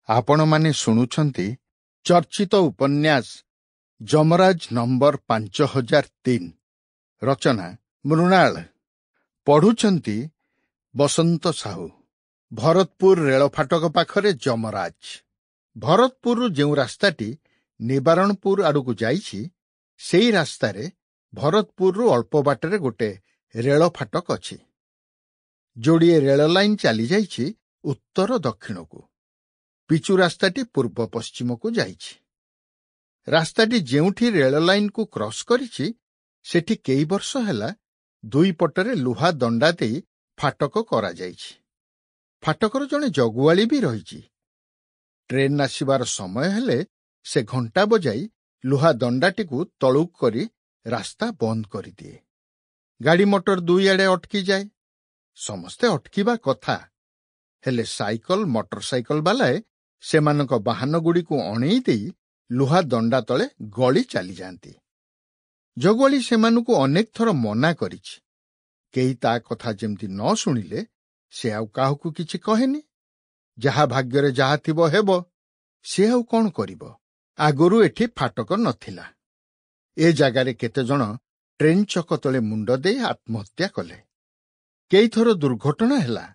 ଆପଣମାନେ ଶୁଣୁଛନ୍ତି ଚର୍ଚ୍ଚିତ ଉପନ୍ୟାସ ଯମରାଜ ନମ୍ବର 5003 ରଚନା ମୃଣାଳ। ପଢୁଛନ୍ତି ବସନ୍ତ ସାହୁ। ଭରତପୁର ରେଳ ଫାଟକ ପାଖରେ ଯମରାଜ। ଭରତପୁରରୁ ଯେଉଁ ରାସ୍ତାଟି ନିବାରଣପୁର ଆଡ଼କୁ ଯାଇଛି ସେହି ରାସ୍ତାରେ ଭରତପୁରରୁ ଅଳ୍ପ ବାଟରେ ଗୋଟେ ରେଳ ଫାଟକ ଅଛି। ଯୋଡ଼ିଏ ରେଳ ଲାଇନ୍ ଚାଲିଯାଇଛି ଉତ୍ତର ଦକ୍ଷିଣକୁ। ପିଚୁ ରାସ୍ତାଟି ପୂର୍ବ ପଶ୍ଚିମକୁ ଯାଇଛି। ରାସ୍ତାଟି ଯେଉଁଠି ରେଳ ଲାଇନ୍କୁ କ୍ରସ୍ କରିଛି ସେଠି କେଇ ବର୍ଷ ହେଲା ଦୁଇ ପଟରେ ଲୁହା ଦଣ୍ଡା ଦେଇ ଫାଟକ କରାଯାଇଛି। ଫାଟକର ଜଣେ ଜଗୁଆଳି ବି ରହିଛି। ଟ୍ରେନ୍ ଆସିବାର ସମୟ ହେଲେ ସେ ଘଣ୍ଟା ବଜାଇ ଲୁହା ଦଣ୍ଡାଟିକୁ ତଳୁକୁ କରି ରାସ୍ତା ବନ୍ଦ କରିଦିଏ। ଗାଡ଼ି ମଟର ଦୁଇଆଡ଼େ ଅଟକିଯାଏ। ସମସ୍ତେ ଅଟକିବା କଥା, ହେଲେ ସାଇକଲ ମଟର ସାଇକଲ ବାଲାଏ ସେମାନଙ୍କ ବାହନଗୁଡ଼ିକୁ ଅଣେଇ ଦେଇ ଲୁହା ଦଣ୍ଡା ତଳେ ଗଳି ଚାଲିଯାଆନ୍ତି। ଜଗୁଆଳି ସେମାନଙ୍କୁ ଅନେକ ଥର ମନା କରିଛି। କେହି ତା କଥା ଯେମିତି ନ ଶୁଣିଲେ ସେ ଆଉ କାହାକୁ କିଛି କହେନି। ଯାହା ଭାଗ୍ୟରେ ଯାହା ଥିବ ହେବ, ସେ ଆଉ କ'ଣ କରିବ? ଆଗରୁ ଏଠି ଫାଟକ ନଥିଲା। ଏ ଜାଗାରେ କେତେଜଣ ଟ୍ରେନ୍ ଚକ ତଳେ ମୁଣ୍ଡ ଦେଇ ଆତ୍ମହତ୍ୟା କଲେ। କେଇଥର ଦୁର୍ଘଟଣା ହେଲା।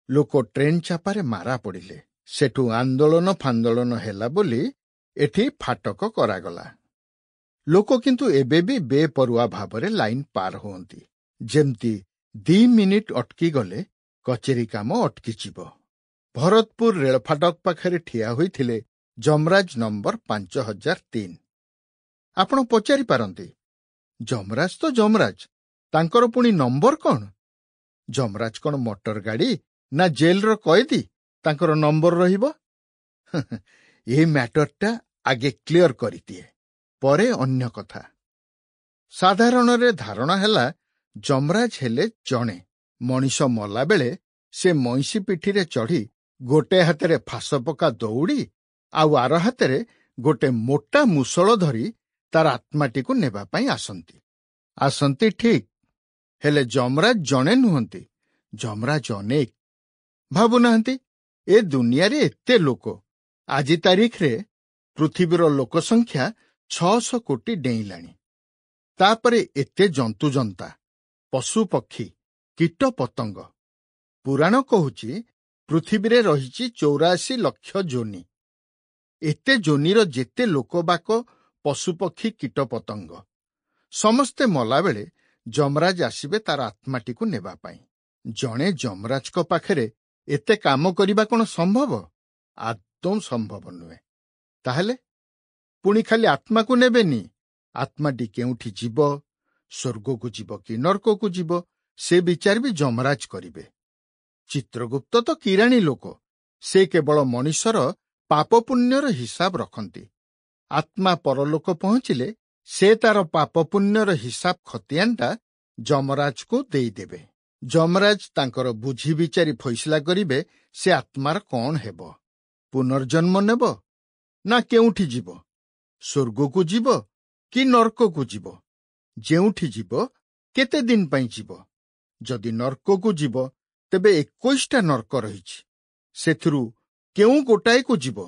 ଲୋକ ଟ୍ରେନ୍ ଚାପାରେ ମାରା ପଡ଼ିଲେ। ସେଠୁ ଆନ୍ଦୋଳନ ଫାନ୍ଦୋଳନ ହେଲା ବୋଲି ଏଠି ଫାଟକ କରାଗଲା। ଲୋକ କିନ୍ତୁ ଏବେ ବି ବେପରୁଆ ଭାବରେ ଲାଇନ୍ ପାର ହୁଅନ୍ତି, ଯେମିତି 2 ମିନିଟ୍ ଅଟକିଗଲେ କଚେରୀ କାମ ଅଟକିଯିବ। ଭରତପୁର ରେଳ ଫାଟକ ପାଖରେ ଠିଆ ହୋଇଥିଲେ ଯମରାଜ ନମ୍ବର 5003। ଆପଣ ପଚାରି ପାରନ୍ତି, ଯମରାଜ ତ ଯମରାଜ, ତାଙ୍କର ପୁଣି ନମ୍ବର କ'ଣ? ଯମରାଜ କ'ଣ ମଟର ଗାଡ଼ି ନା ଜେଲର କଏଦୀ ତାଙ୍କର ନମ୍ବର ରହିବ? ଏ ମ୍ୟାଟରଟା ଆଗେ କ୍ଲିୟର କରିଦିଏ, ପରେ ଅନ୍ୟ କଥା। ସାଧାରଣରେ ଧାରଣା ହେଲା ଯମରାଜ ହେଲେ ଜଣେ ମଣିଷ ମଲାବେଳେ ସେ ମଇଁଷି ପିଠିରେ ଚଢ଼ି ଗୋଟେ ହାତରେ ଫାଶପକା ଦଉଡ଼ି ଆଉ ଆର ହାତରେ ଗୋଟେ ମୋଟା ମୁଷଳ ଧରି ତାର ଆତ୍ମାଟିକୁ ନେବା ପାଇଁ ଆସନ୍ତି ଠିକ୍, ହେଲେ ଯମରାଜ ଜଣେ ନୁହନ୍ତି, ଯମରାଜ ଅନେକ। ଭାବୁନାହାନ୍ତି, ଏ ଦୁନିଆରେ ଏତେ ଲୋକ। ଆଜି ତାରିଖରେ ପୃଥିବୀର ଲୋକସଂଖ୍ୟା 600 କୋଟି ଡେଇଁଲାଣି। ତାପରେ ଏତେ ଜନ୍ତୁଜନ୍ତା, ପଶୁପକ୍ଷୀ, କୀଟ ପତଙ୍ଗ। ପୁରାଣ କହୁଛି ପୃଥିବୀରେ ରହିଛି 84 ଲକ୍ଷ ଯୋନି। ଏତେ ଯୋନିର ଯେତେ ଲୋକବାକ, ପଶୁପକ୍ଷୀ, କୀଟ ପତଙ୍ଗ ସମସ୍ତେ ମଲାବେଳେ ଯମରାଜ ଆସିବେ ତାର ଆତ୍ମାଟିକୁ ନେବା ପାଇଁ। ଜଣେ ଯମରାଜଙ୍କ ପାଖରେ ଏତେ କାମ କରିବା କ'ଣ ସମ୍ଭବ? ଆଦୌ ସମ୍ଭବ ନୁହେଁ। ତାହେଲେ ପୁଣି ଖାଲି ଆତ୍ମାକୁ ନେବେନି, ଆତ୍ମାଟି କେଉଁଠି ଯିବ, ସ୍ୱର୍ଗକୁ ଯିବ କି ନର୍କକୁ ଯିବ, ସେ ବିଚାର ବି ଯମରାଜ କରିବେ। ଚିତ୍ରଗୁପ୍ତ ତ କିରାଣୀ ଲୋକ, ସେ କେବଳ ମଣିଷର ପାପ ପୁଣ୍ୟର ହିସାବ ରଖନ୍ତି। ଆତ୍ମା ପରଲୋକ ପହଞ୍ଚିଲେ ସେ ତାର ପାପ ପୁଣ୍ୟର ହିସାବ ଖତିଆନଟା ଯମରାଜକୁ ଦେଇଦେବେ। ଯମରାଜ ତାଙ୍କର ବୁଝି ବିଚାରି ଫଇସଲା କରିବେ ସେ ଆତ୍ମାର କ'ଣ ହେବ। ପୁନର୍ଜନ୍ମ ନେବ ନା କେଉଁଠି ଯିବ? ସ୍ୱର୍ଗକୁ ଯିବ କି ନର୍କକୁ ଯିବ? ଯେଉଁଠି ଯିବ କେତେ ଦିନ ପାଇଁ ଯିବ? ଯଦି ନର୍କକୁ ଯିବ ତେବେ 21ଟା ନର୍କ ରହିଛି। ସେଥିରୁ କେଉଁ ଗୋଟାଏକୁ ଯିବ,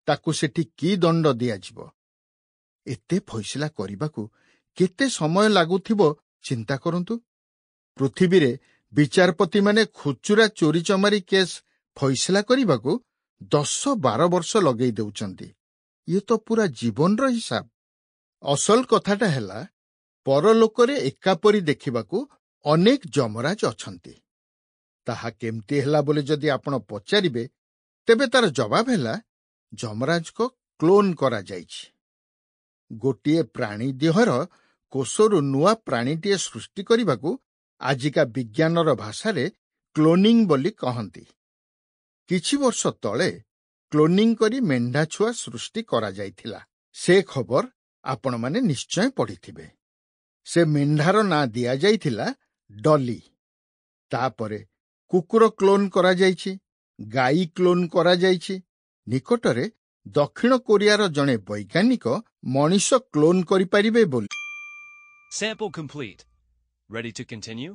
ତାକୁ ସେଠି କି ଦଣ୍ଡ ଦିଆଯିବ? ଏତେ ଫଇସଲା କରିବାକୁ କେତେ ସମୟ ଲାଗୁଥିବ ଚିନ୍ତା କରନ୍ତୁ। ପୃଥିବୀରେ ବିଚାରପତିମାନେ ଖୁଚୁରା ଚୋରି ଚମାରି କେସ୍ ଫଇସଲା କରିବାକୁ 10-12 ବର୍ଷ ଲଗେଇ ଦେଉଛନ୍ତି। ଇଏ ତ ପୁରା ଜୀବନର ହିସାବ। ଅସଲ କଥାଟା ହେଲା, ପରଲୋକରେ ଏକାପରି ଦେଖିବାକୁ ଅନେକ ଯମରାଜ ଅଛନ୍ତି। ତାହା କେମିତି ହେଲା ବୋଲି ଯଦି ଆପଣ ପଚାରିବେ, ତେବେ ତାର ଜବାବ ହେଲା, ଯମରାଜଙ୍କ କ୍ଲୋନ୍ କରାଯାଇଛି। ଗୋଟିଏ ପ୍ରାଣୀ ଦେହର କୋଷରୁ ନୂଆ ପ୍ରାଣୀଟିଏ ସୃଷ୍ଟି କରିବାକୁ ଆଜିକା ବିଜ୍ଞାନର ଭାଷାରେ କ୍ଲୋନିଂ ବୋଲି କହନ୍ତି। କିଛି ବର୍ଷ ତଳେ କ୍ଲୋନିଂ କରି ମେଣ୍ଢା ଛୁଆ ସୃଷ୍ଟି କରାଯାଇଥିଲା। ସେ ଖବର ଆପଣମାନେ ନିଶ୍ଚୟ ପଢ଼ିଥିବେ। ସେ ମେଣ୍ଢାର ନାଁ ଦିଆଯାଇଥିଲା ଡଲି। ତାପରେ କୁକୁର କ୍ଲୋନ୍ କରାଯାଇଛି, ଗାଈ କ୍ଲୋନ୍ କରାଯାଇଛି। ନିକଟରେ ଦକ୍ଷିଣ କୋରିଆର ଜଣେ ବୈଜ୍ଞାନିକ ମଣିଷ କ୍ଲୋନ୍ କରିପାରିବେ ବୋଲି Sample complete. Ready to continue?